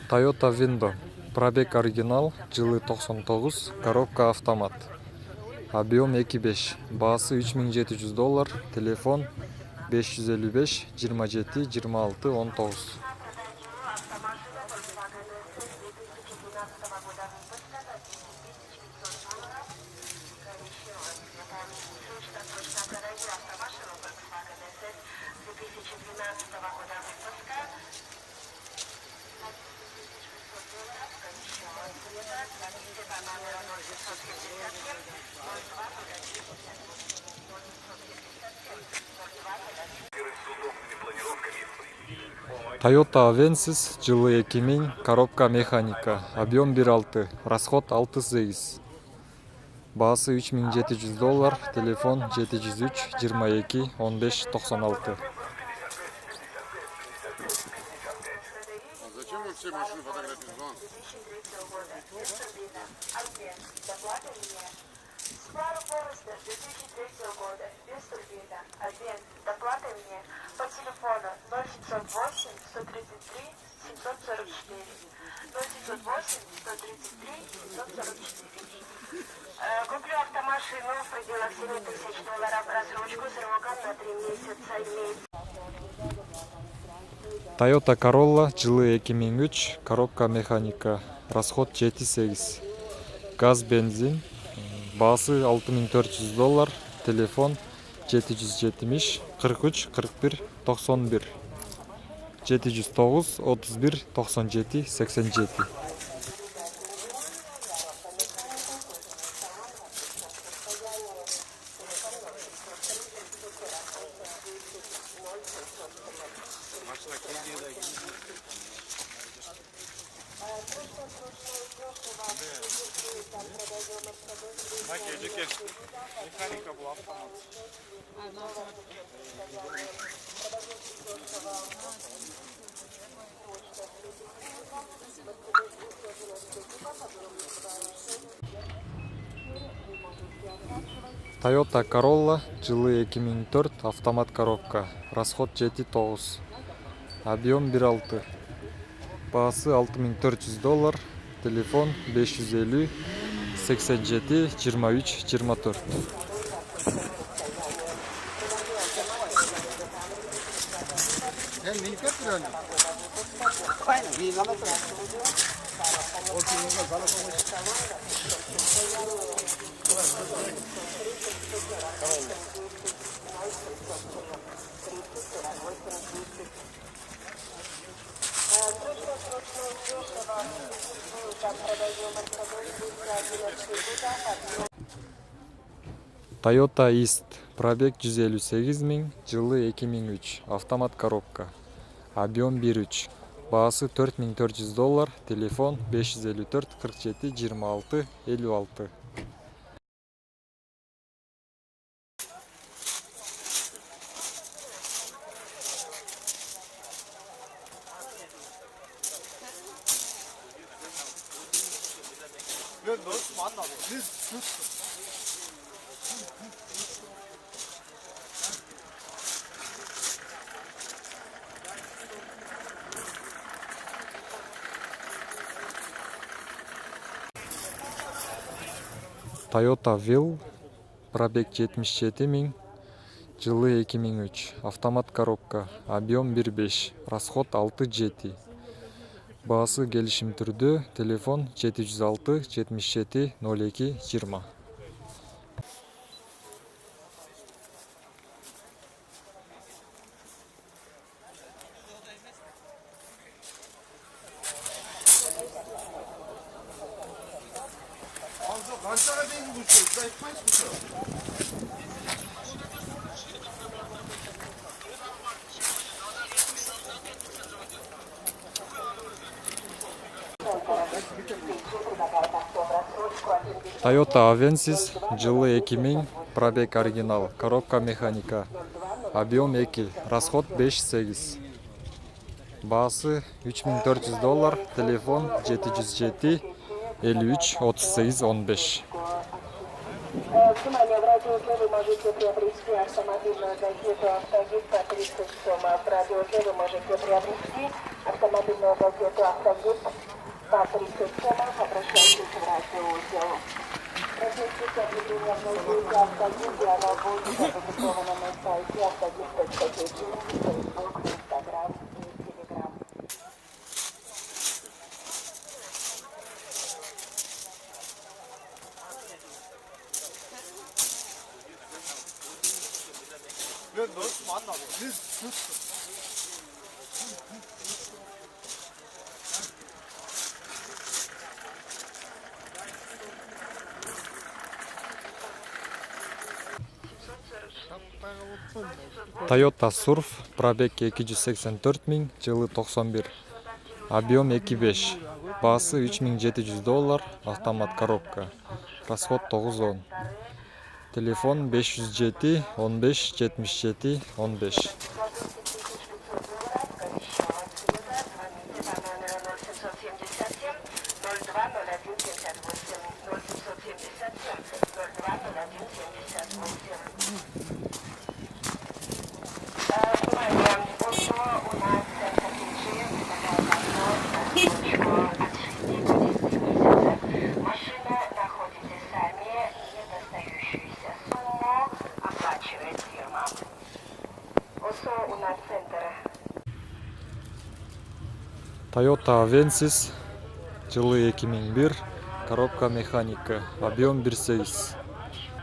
Toyota Windo. Пробег оригинал, жылы 99, коробка автомат. Объем 2.5, баасы $3700, телефон 555 27 26 19. Toyota Avensis, жылы 2000, коробка механика, объем 1.6, расход 6.8. Баасы $3700, телефон 703 22 15 96. Зачем вы все машины фотографируете? Subaru Forester 2003 года, без турбина, обмен, доплаты мне по телефону 0708 133 744, 0708 133 744. Куплю автомашину в пределах $7000, рассрочку сроком на 3 месяца имеется. Toyota Corolla, жылы 2003, коробка механика, расход 7.8. Газ, бензин, баасы $6400, телефон 770 43 41 91, 709 31 97 87. Механика была автомат. Toyota Corolla, жылы 2004, автомат коробка, расход 7.9, объем 1.6, баасы $6400, телефон 550 87 23 24. Toyota East, пробег 158 000, жылы 2003, автомат коробка, объем 1.3, баасы $4400, телефон 554 47 26 56. Toyota Will, пробег 77 000, жылы 2003, автомат коробка, объем 1.5, расход 6.7. Баасы келишим түрдө, телефон 706 77 02 20. Kaçlara değil bu şey? Sen ekmek mi şu? Toyota Avensis, жылы 2000, пробег оригинал, коробка механика, объем 2, расход 5.8. Баасы $3400, телефон 707 53 38 15. Внимание, в радиоузе вы можете приобрести автомобильную газету «Автогид» по 30 сомов. В радиоузе вы можете приобрести автомобильную газету «Автогид» по 30 сомов. Обращайтесь в радиоузе. Разместите объявление в газете «Автогид», и оно будет опубликовано на сайте автогид.тв, Facebook, Instagram и Telegram. Toyota Surf, пробег 284 000, жылы 91. Объем 2.5. Басы $3700, автомат коробка. Расход 910. Телефон 507 15 77 15. Машина находите сами, недостающуюся сумму оплачивает фирма. ОСО у нас центр. Toyota Avensis, жылы 2001, коробка механика, объем 1.8.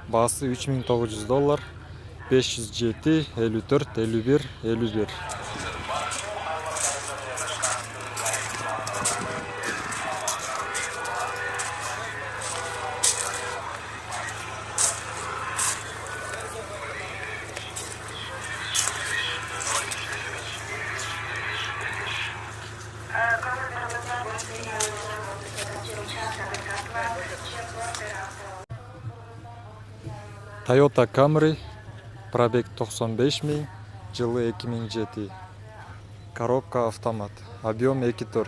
Басы $3900, 507 54 51 51. Toyota Camry, пробег 95 000, жылы 2007. Коробка автомат, объем 2.4,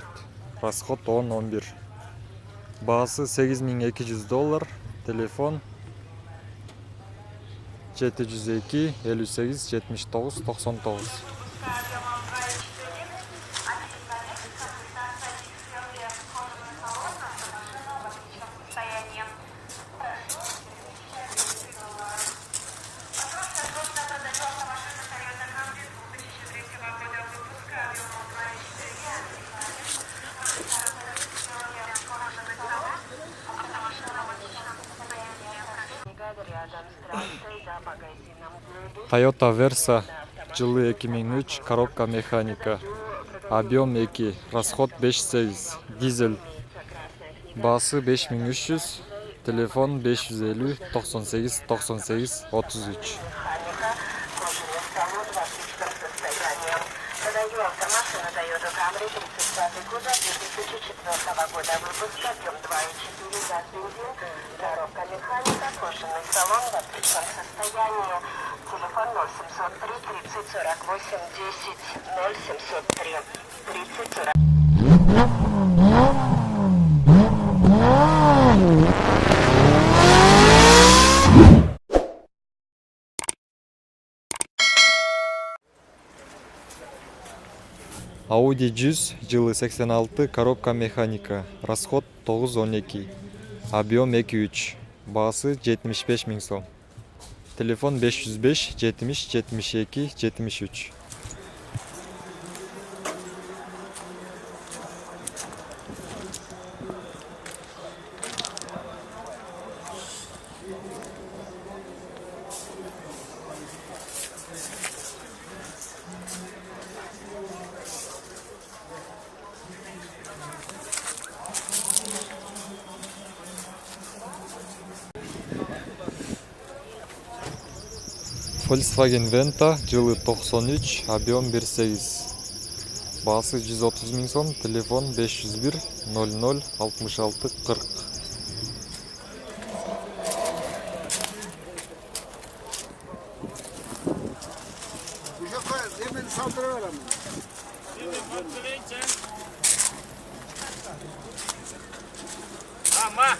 расход 10-11. Басы $8200, телефон 702 58 79 99. Toyota Versa, жылы 2003, коробка механика, объем 2, расход 5.8, дизель. Басы 5300, телефон 550 98 98 33. Продаю автомашину Toyota Camry 35 года 2004 года выпуска, объем 2.4, газ, бензин, коробка механика, кожаный салон в отличном состоянии. Телефон 0703 30 48 10 0703 30 40. Audi 100, жылы 86, коробка механика, расход 912, объем 2.3, басы 75 000 сом. Телефон 505 70 72 73. Volkswagen Venta, жылы 93, объем 1.8. Басы 130 000 сом, телефон 501 00 66 40. Hemen saldırıyorlar. Ama.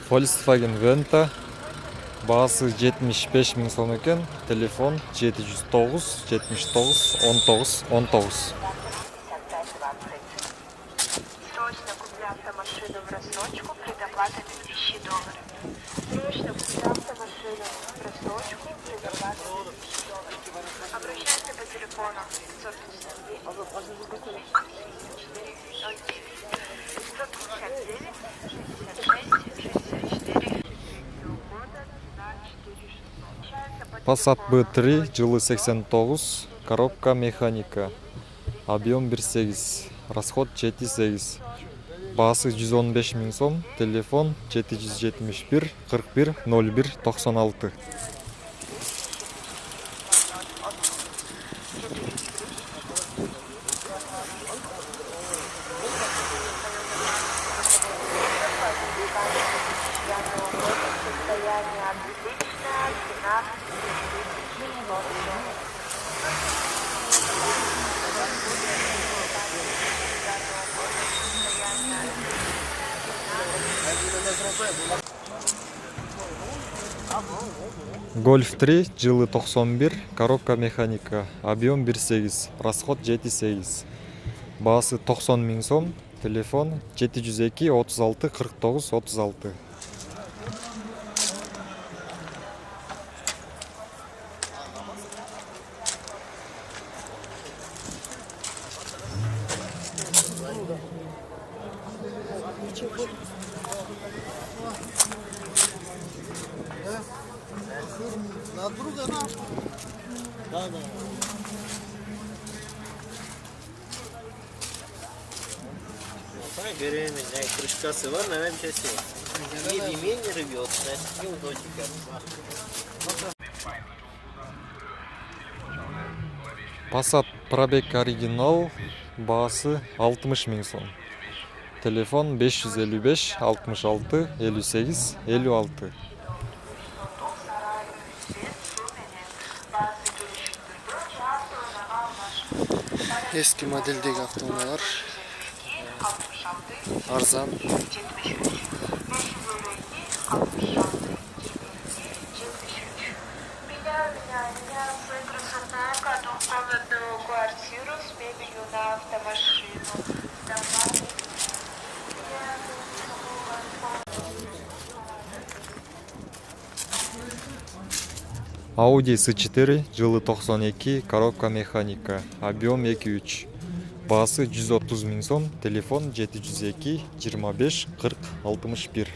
Volkswagen Venta. Бағасы 75 000 сом екен. Телефон 709 79 19 19. Срочно купля автомашину в рассрочку, предоплата $1000. Срочно купля автомашину в рассрочку, предоплата $1000. Обращайся по телефону 559 Passat B3 жылы 89, коробка механика. Объем 1.8, расход 7.8. Бағасы 115 000 сом, телефон 771 41 01 96. Golf 3 жылы 91, коробка механика. Объем 1.8, расход 7.8. Бағасы 90 000 сом, телефон 702 36 49 36. Беременная, крышкасы var, наверное, части var. Не ремень не рвется, неудобненько. Passat пробег оригинал, бағасы 60 000 сом. Телефон 555 66 58 56. Eski modeldeki автомобiller арзан. Комнатную квартиру с мебелью на автомашину. Audi S4 жылы 92, коробка механика. Объем 2.3. Бағасы 130 000 сом, телефон 702 25 40 61.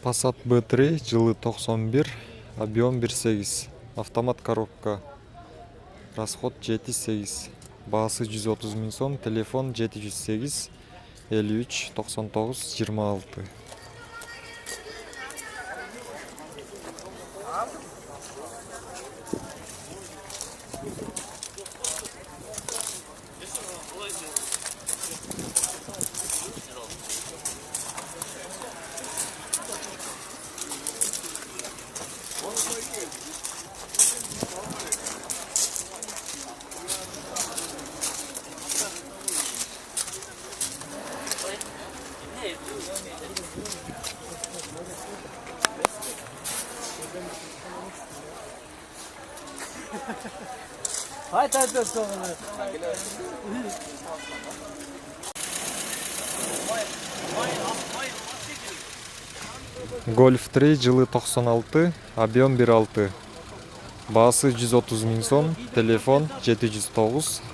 Passat B3 жылы 91, объем 1.8, автомат коробка, расход 7.8, бағасы 130 000 сом, телефон 708 53 99 26. Golf 3 жылы 96, объем 1.6. Бағасы 130 000 сом, телефон 709 66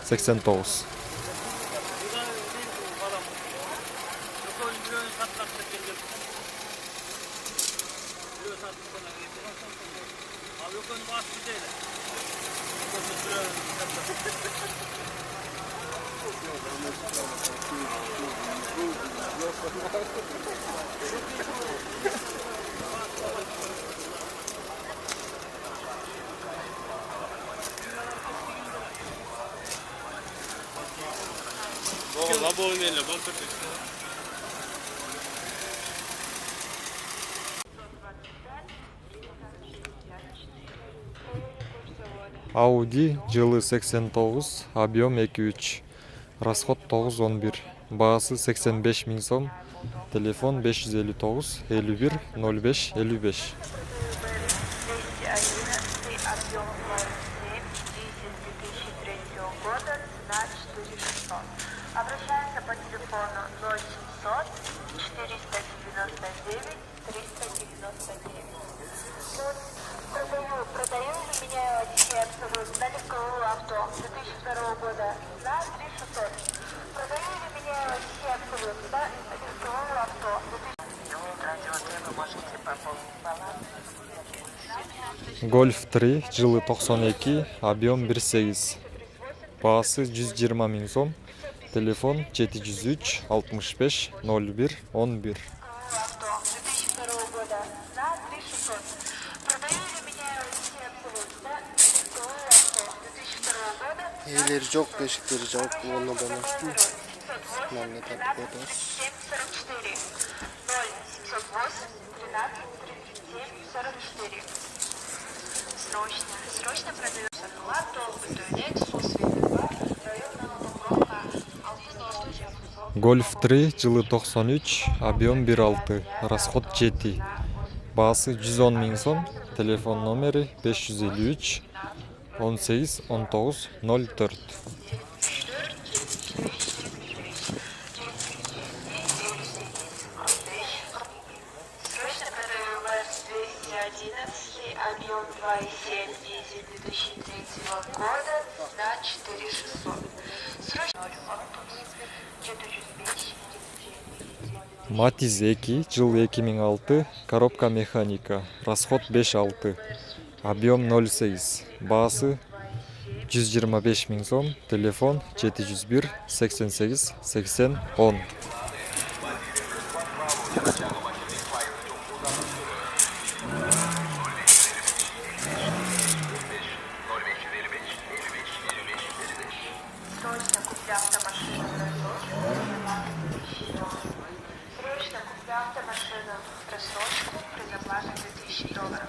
68 89. болынелі, бампер. Audi жылы 89, объем 2.3, расход 911, бағасы 85 000 сом, телефон 559 51 05 55. Обращаемся по телефону 0700 499 399. Продаю или меняю все абсолютно на легковое авто 2002 года на 3600. Продаю или меняю все абсолютно на легковое авто 2002 вы можете пополнить баланс. Golf 3 жылы 92, объем 1.8, бағасы 120 000 сом, телефон 703 65 01 11. Eğleri çok, beşikleri çok. Onu bana. Sınavına tabi koyarız. 0708 Срочно продается Латов, Lexus, Светлова, районного Покровка, Golf 3 жылы 93, объем 1.6, расход 7, бағасы 110 000 сом, телефон номері 553 18 19 04. объем 2,7, дизель 2003 года на 4600. Срочно 405. Matiz 2, жыл 2006, коробка механика, расход 5.6, объем 0.8, бағасы 125 000 сом, телефон 701 88 80 10. Срочно купля автомашину в рассрочку при заплате $2000.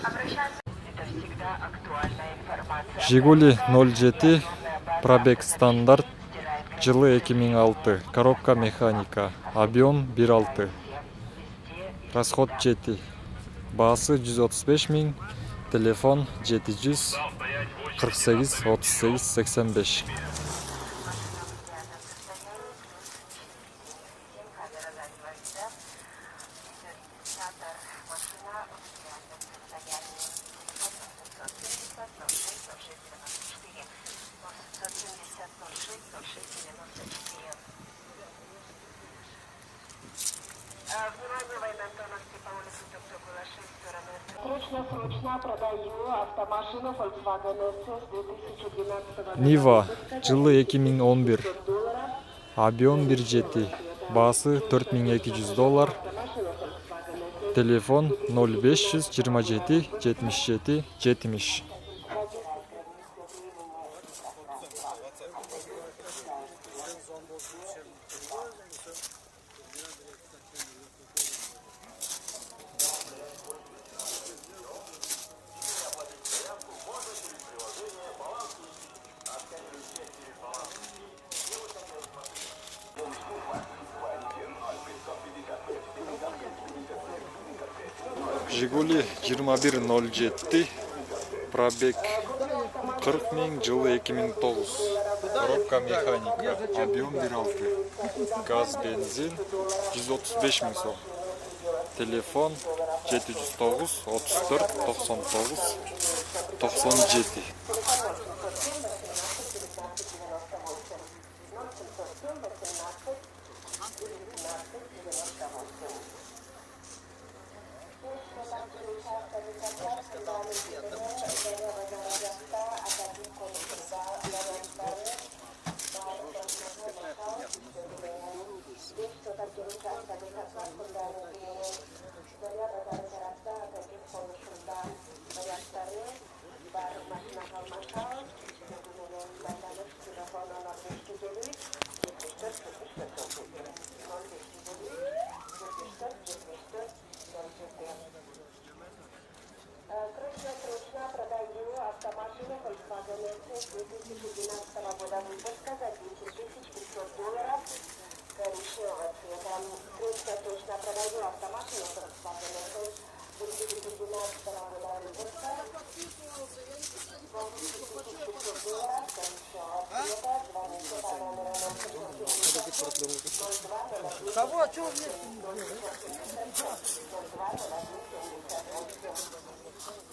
Обращаться. Это всегда актуальная информация. Жигули 07, пробег стандарт, жылы 2006, коробка механика, объем 1.6, расход 7, бағасы 135 000, телефон 700 48 38 85. Срочно продаю автомашину Volkswagen SS 2012 Нива, жылы 2011, объем 1.7, бағасы $4200, телефон 0500 27 77 70. Жигули 2107, пробег 40 000, жылы 2009, коробка механика, объем 1.6, газ, бензин 135 000 сом, телефон 709 34 99 97.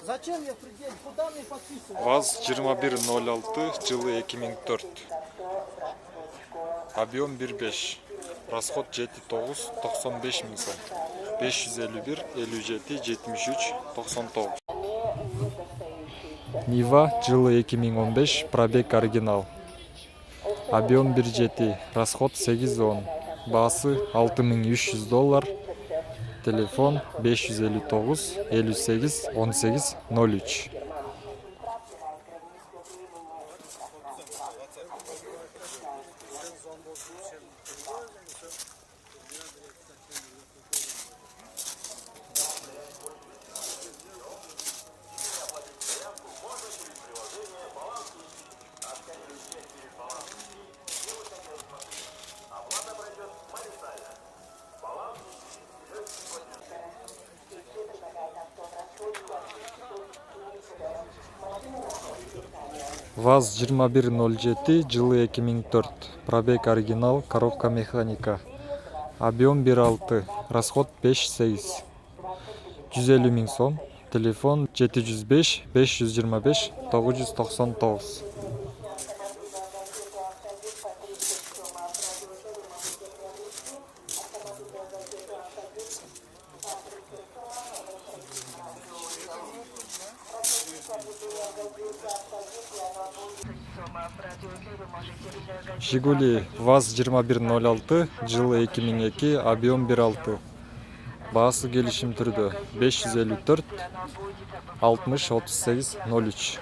Зачем я предел? Куда мне подписывать? ВАЗ 2106 жылы 2004. Объем 1.5. Расход 7.9 95 мың сом. 551 57 73 99. Нива жылы 2015, пробег оригинал. Объем 1.7, расход 8.10. Басы $6300. Телефон 559 58 18 03. ВАЗ 2107 жылы 2004. Пробег оригинал, коробка механика. Объем 1.6, расход 5.8. 150 мың сом. Телефон 705 525 999. Жигули ВАЗ 2106 жылы 2002, объем 1.6. Басы келишим түрдө 554 60 38 03.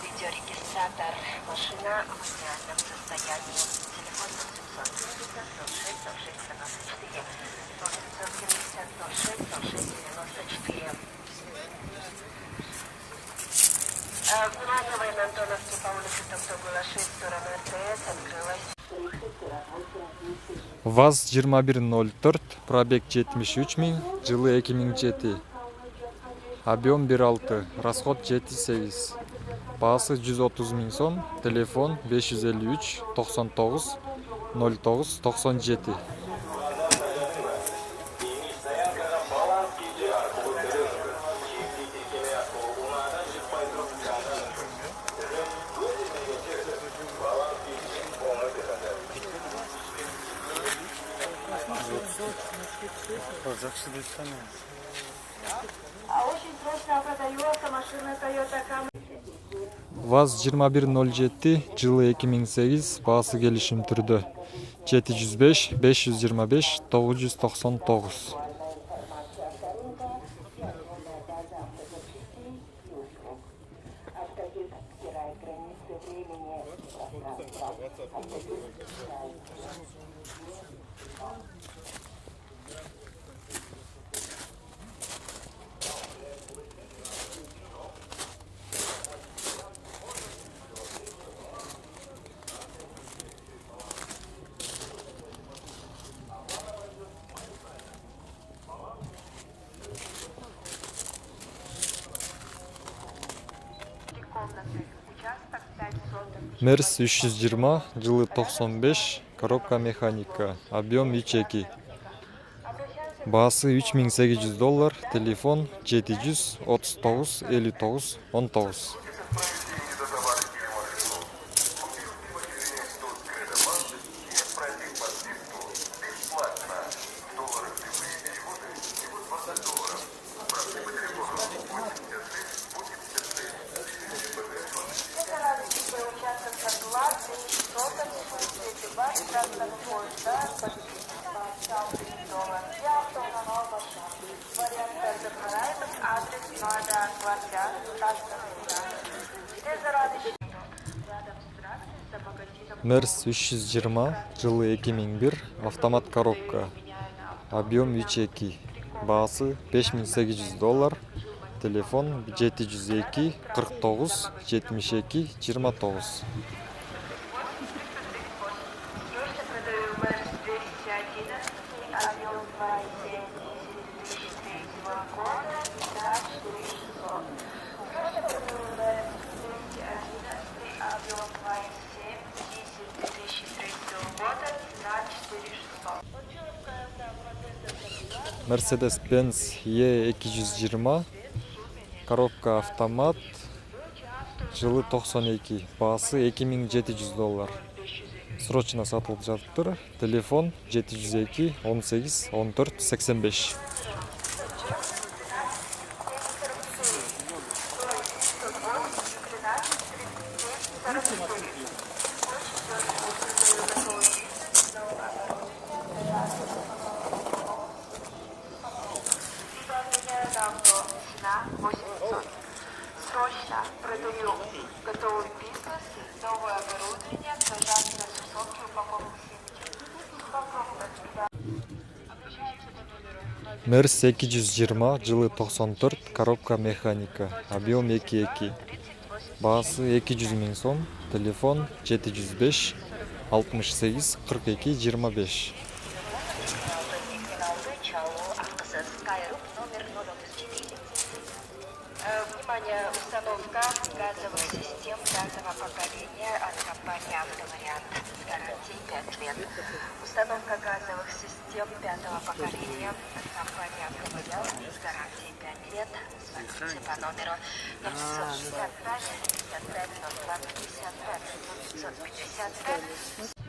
Видеорегистратор машина в идеальном состоянии. Телефон 870 46 46 94 870 46 46 94. Внимание, военно-антоновский по улице Токтогула 6, сторону РТС, открылась. ВАЗ 2104, пробег 73 мың, жылы 2007. Объем 1.6, расход 7.8. Басы 130 мың сом, телефон 553 99 09 97. Очень срочно продается машина Toyota Camry. ВАЗ 2107 жылы 2008, басы келишим түрдө 705 525 999. Мерс 320 жылы 95, коробка механика, объем 3.2. Басы $3800, телефон 739 59 19. Мерс 320 жылы 2001, автомат коробка, объем 3.2. Басы $5800, телефон 702 49 72 29. Mercedes-Benz E220 коробка автомат, жылы 92, баасы $2700. Срочно сатылып жатыр. Телефон 702 18 14 85. Срочно продаю готовый бизнес, новое оборудование, пожалуйста, сусовки, упаковки Мерс 220, жылы 94, коробка механика, объем 2.2. Баасы 200 000 сом, телефон 705 68 42 25. Внимание, установка газовых систем пятого поколения от компании «Автовариант» с гарантией 5 лет. Установка газовых систем пятого поколения от компании «Автовариант» с гарантией 5 лет. Звоните по номеру 565 55 02 55 555.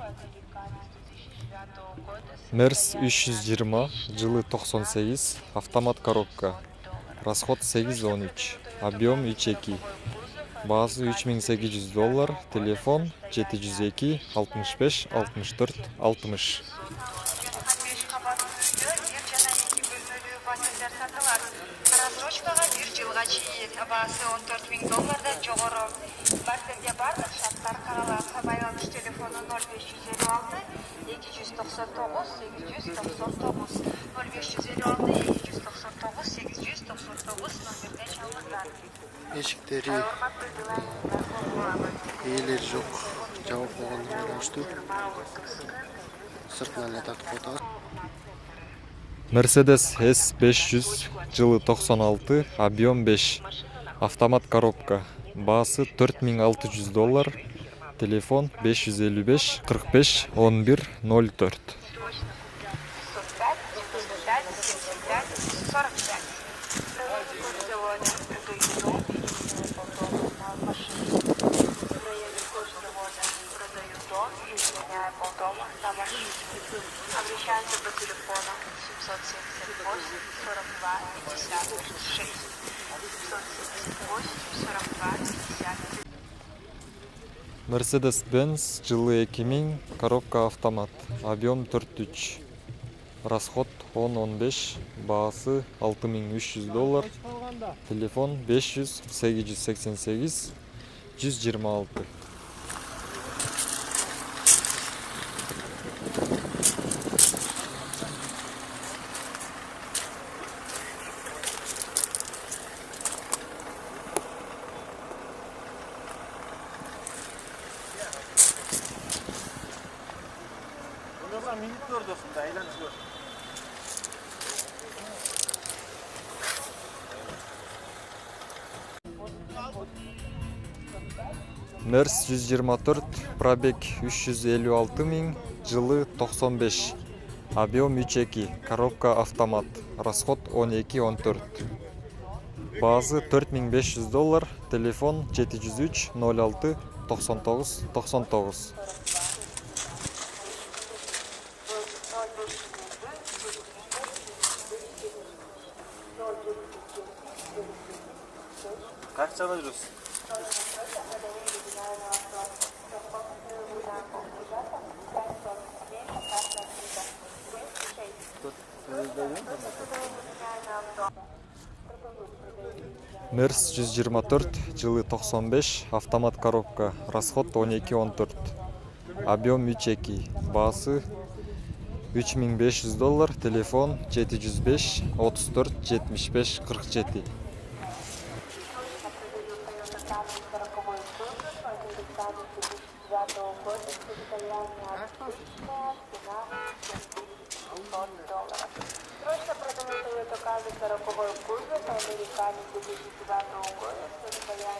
Мерс 320, жылы 98, автомат коробка. Расход 813, объем 3.2. Баасы $3800, телефон 702 65 64 60. Рассрочкаға 1 жылға чейін, баасы $14 000 жоғары. Бәртінде барлық шарттар қаралады. Байланыс телефоны 0556 299 899 0556 299 899 номерде чалыңыздар. Eşikleri iyileri жоқ. Жабық болғанына байланысты сыртынан эле тартып отат. Mercedes S500, жылы 96, объем 5. Автомат коробка. Баасы $4600, телефон 555 45 11 04. Обращаемся по телефону 778 42 56 778 42 56. Mercedes-Benz, жылы 2000, коробка автомат, объем 43. Расход 10-15, баасы $6300, телефон 500 888 126. Мерс 124, пробег 356 000, жылы 95, объем 3.2, коробка автомат, расход 12-14. Баасы $4500, телефон 703 06 99 99. Kaç alıyoruz? Мерс 124, жылы 95, автомат коробка, расход 12-14. Объем 3.2, баасы $3500, телефон 705 34 75 47. Срочно продаю Toyota Camry 40-й кузов, американец 2009 года, состояние